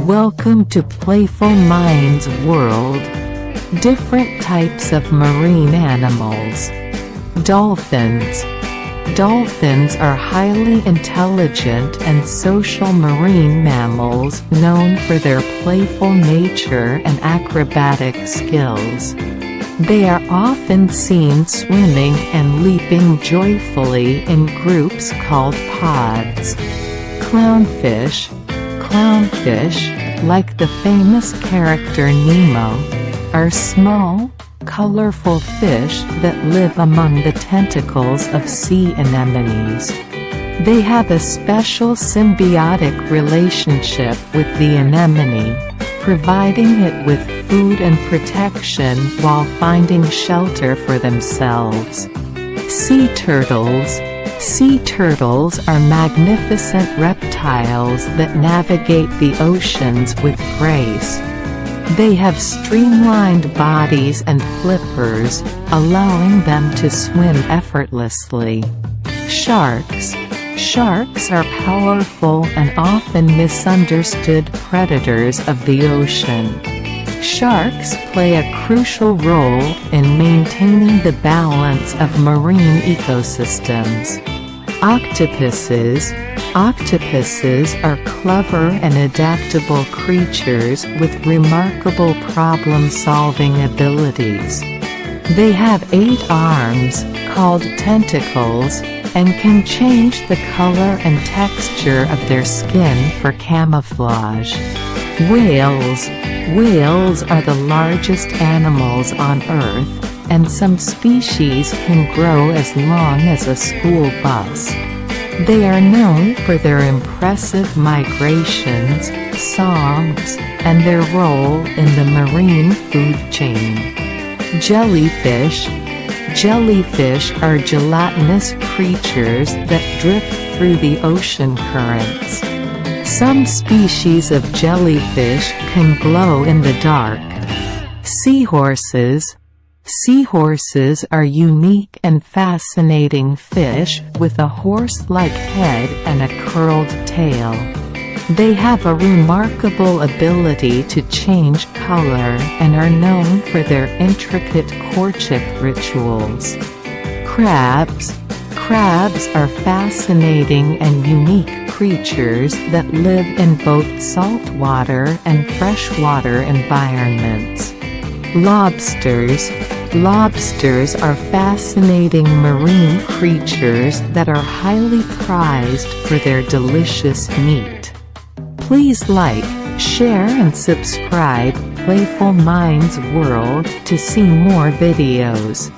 Welcome to Playful Minds World. Different types of marine animals. Dolphins. Dolphins are highly intelligent and social marine mammals known for their playful nature and acrobatic skills. They are often seen swimming and leaping joyfully in groups called pods. Clownfish. Clownfish, like the famous character Nemo, are small, colorful fish that live among the tentacles of sea anemones. They have a special symbiotic relationship with the anemone, providing it with food and protection while finding shelter for themselves. Sea turtles. Sea turtles are magnificent reptiles that navigate the oceans with grace. They have streamlined bodies and flippers, allowing them to swim effortlessly. Sharks. Sharks are powerful and often misunderstood predators of the ocean. Sharks play a crucial role in maintaining the balance of marine ecosystems. Octopuses. Octopuses are clever and adaptable creatures with remarkable problem-solving abilities. They have 8 arms, called tentacles, and can change the color and texture of their skin for camouflage. Whales. Whales are the largest animals on Earth, and some species can grow as long as a school bus. They are known for their impressive migrations, songs, and their role in the marine food chain. Jellyfish. Jellyfish are gelatinous creatures that drift through the ocean currents. Some species of jellyfish can glow in the dark. Seahorses. Seahorses are unique and fascinating fish with a horse-like head and a curled tail. They have a remarkable ability to change color and are known for their intricate courtship rituals. Crabs. Crabs are fascinating and unique creatures that live in both saltwater and freshwater environments. Lobsters. Lobsters are fascinating marine creatures that are highly prized for their delicious meat. Please like, share and subscribe Playful Minds World to see more videos.